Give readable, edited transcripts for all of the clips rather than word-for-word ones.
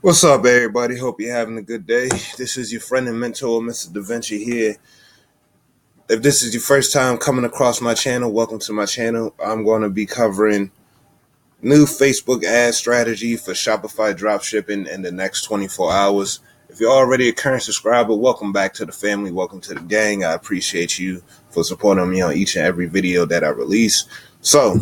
What's up, everybody? Hope you're having a good day. This is your friend and mentor, Mr. Da Vinci here. If this is your first time coming across my channel, welcome to my channel. I'm going to be covering new Facebook ad strategy for Shopify Dropshipping in the next 24 hours. If you're already a current subscriber, welcome back to the family. Welcome to the gang. I appreciate you for supporting me on each and every video that I release. So,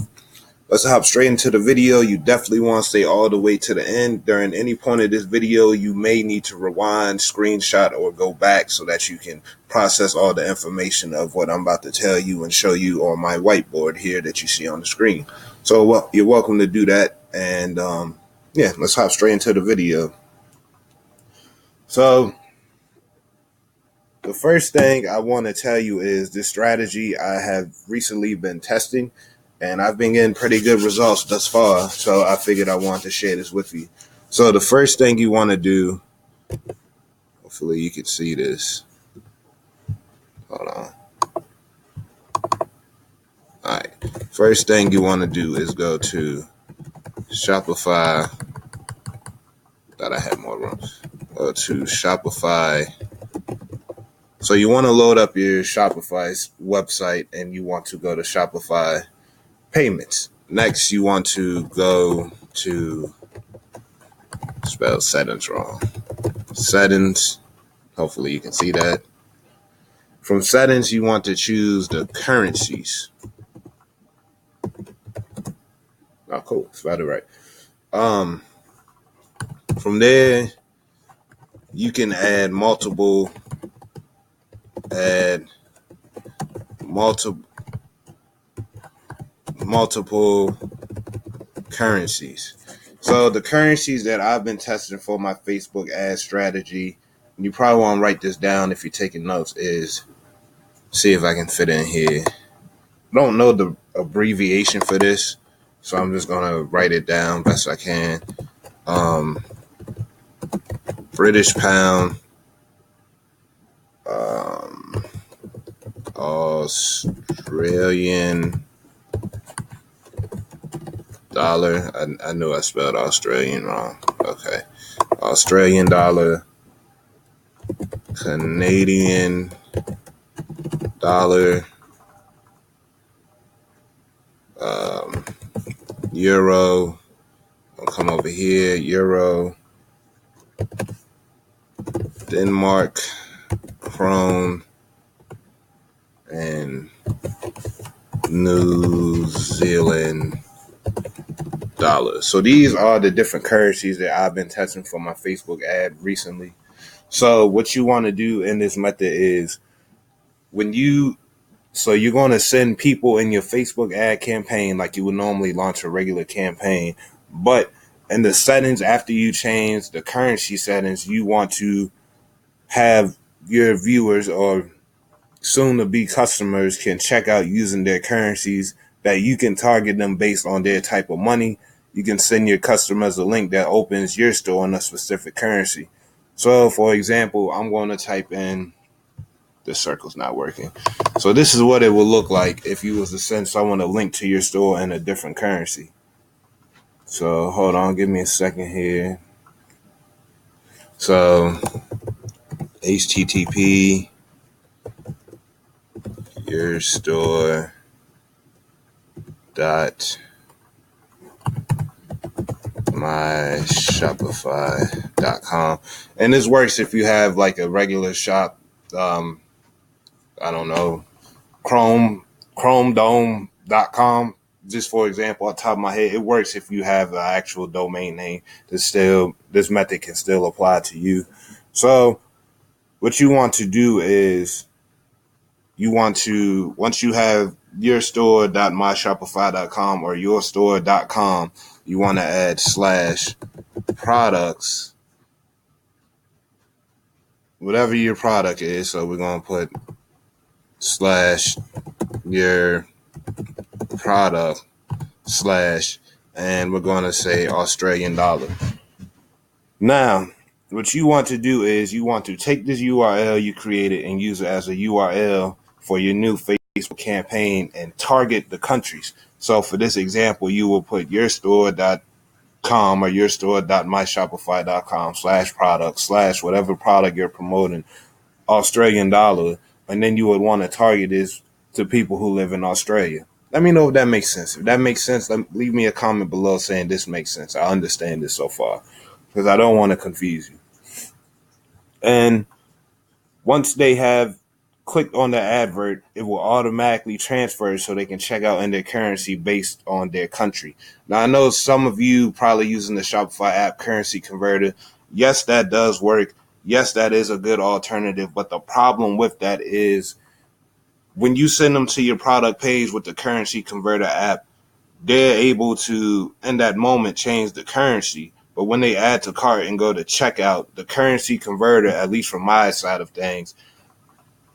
let's hop straight into the video. You definitely want to stay all the way to the end. During any point of this video, you may need to rewind, screenshot, or go back so that you can process all the information of what I'm about to tell you and show you on my whiteboard here that you see on the screen. So you're welcome to do that. And let's hop straight into the video. So the first thing I want to tell you is this strategy I have recently been testing, and I've been getting pretty good results thus far. So I figured I wanted to share this with you. So the first thing you want to do, hopefully you can see this. Hold on. All right. First thing you want to do is go to Shopify. Thought I had more room. Go to Shopify. So you want to load up your Shopify's website, and you want to go to Shopify payments. Next, you want to go to, spell settings wrong. Settings. Hopefully you can see that. From settings, you want to choose the currencies. Oh, cool. Spelled it right. From there, you can add multiple currencies. So the currencies that I've been testing for my Facebook ad strategy, and you probably want to write this down if you're taking notes, is, see if I can fit in here. I don't know the abbreviation for this, so I'm just going to write it down best I can. British pound, Australian dollar. I knew I spelled Australian wrong. Okay. Australian dollar, Canadian dollar, euro. I'll come over here. Euro, Denmark, krone, and New Zealand dollars. So these are the different currencies that I've been testing for my Facebook ad recently. So what you want to do in this method is you're going to send people in your Facebook ad campaign like you would normally launch a regular campaign, but in the settings, after you change the currency settings, you want to have your viewers or soon to be customers can check out using their currencies, that you can target them based on their type of money. You can send your customers a link that opens your store in a specific currency. So for example, I'm going to type in, this circle's not working. So this is what it would look like if you was to send someone a link to your store in a different currency. So hold on, give me a second here. So HTTP your store dot myshopify.com, and this works if you have like a regular shop. I don't know, chromedome.com, just for example, on top of my head. It works if you have an actual domain name. This method can still apply to you. So what you want to do is once you have your store.myshopify.com or yourstore.com, you want to add /products, whatever your product is. So we're going to put /your product / and we're going to say Australian dollar. Now, what you want to do is you want to take this URL you created and use it as a URL for your new Facebook campaign and target the countries. So for this example, you will put your store Comm or yourstore.myshopify.com/product/ whatever product you're promoting, Australian dollar, and then you would want to target this to people who live in Australia. Let me know if that makes sense. If that makes sense, leave me a comment below saying this makes sense. I understand this so far because I don't want to confuse you. And once they have clicked on the advert, it will automatically transfer so they can check out in their currency based on their country. Now, I know some of you probably using the Shopify app currency converter. Yes, that does work. Yes, that is a good alternative. But the problem with that is when you send them to your product page with the currency converter app, they're able to, in that moment, change the currency. But when they add to cart and go to checkout, the currency converter, at least from my side of things,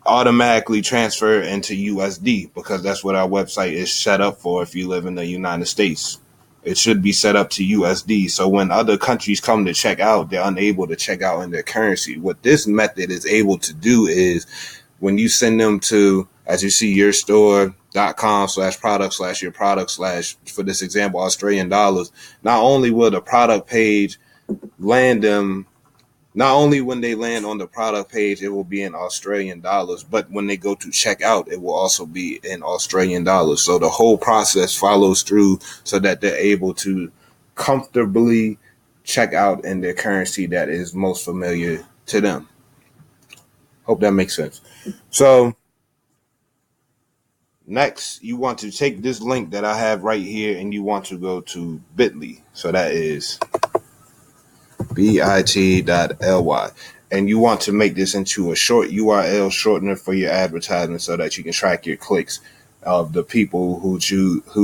automatically transfer into USD because that's what our website is set up for. If you live in the United States, it should be set up to USD. So when other countries come to check out, they're unable to check out in their currency. What this method is able to do is when you send them to, as you see, yourstore.com/product/your product/ for this example, Australian dollars, not only will the product page land them, not only when they land on the product page, it will be in Australian dollars, but when they go to check out, it will also be in Australian dollars. So the whole process follows through so that they're able to comfortably check out in their currency that is most familiar to them. Hope that makes sense. So next, you want to take this link that I have right here and you want to go to bit.ly. So that is bit.ly. And you want to make this into a short URL shortener for your advertisement so that you can track your clicks of the people who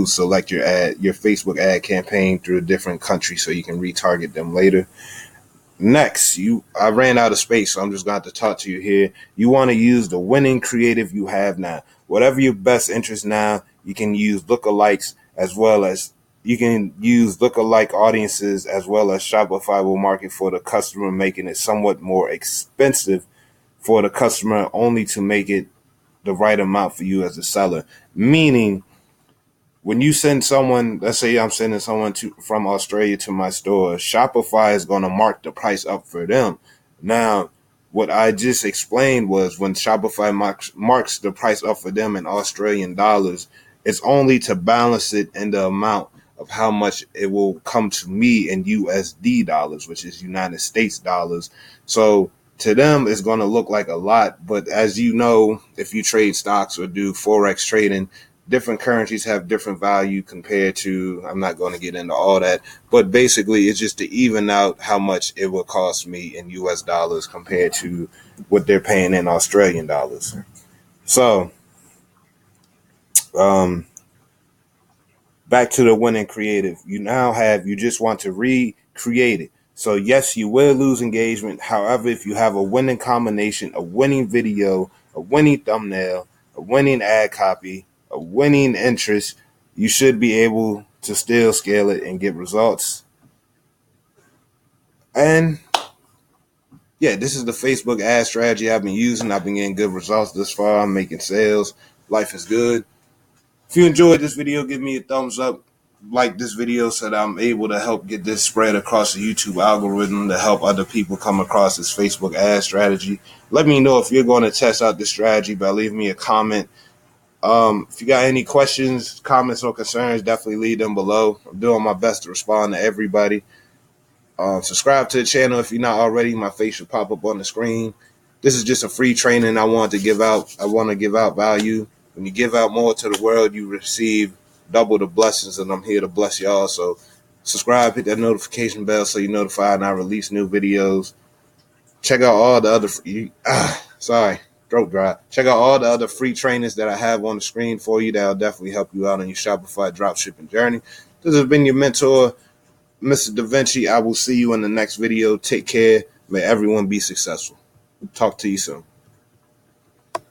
select your Facebook ad campaign through a different country so you can retarget them later. Next, I ran out of space, so I'm just going to have to talk to you here. You want to use the winning creative you have now. Whatever your best interest now, you can use lookalikes as well as you can use lookalike audiences as well as Shopify will market for the customer, making it somewhat more expensive for the customer only to make it the right amount for you as a seller. Meaning, when you send someone, let's say I'm sending someone from Australia to my store, Shopify is going to mark the price up for them. Now, what I just explained was when Shopify marks the price up for them in Australian dollars, it's only to balance it in the amount of how much it will come to me in USD dollars, which is United States dollars. So to them, it's going to look like a lot. But as you know, if you trade stocks or do Forex trading, different currencies have different value compared to, I'm not going to get into all that, but basically it's just to even out how much it will cost me in US dollars compared to what they're paying in Australian dollars. So, back to the winning creative. You just want to recreate it. So yes, you will lose engagement. However, if you have a winning combination, a winning video, a winning thumbnail, a winning ad copy, a winning interest, you should be able to still scale it and get results. And yeah, this is the Facebook ad strategy I've been using. I've been getting good results this far. I'm making sales. Life is good. If you enjoyed this video, give me a thumbs up. Like this video so that I'm able to help get this spread across the YouTube algorithm to help other people come across this Facebook ad strategy. Let me know if you're going to test out this strategy by leaving me a comment. If you got any questions, comments, or concerns, definitely leave them below. I'm doing my best to respond to everybody. Subscribe to the channel if you're not already. My face should pop up on the screen. This is just a free training I want to give out. I want to give out value. When you give out more to the world, you receive double the blessings, and I'm here to bless y'all. So subscribe, hit that notification bell so you're notified when I release new videos. Check out all the other throat dry. Check out all the other free trainings that I have on the screen for you that'll definitely help you out on your Shopify dropshipping journey. This has been your mentor, Mr. Da Vinci. I will see you in the next video. Take care. May everyone be successful. Talk to you soon.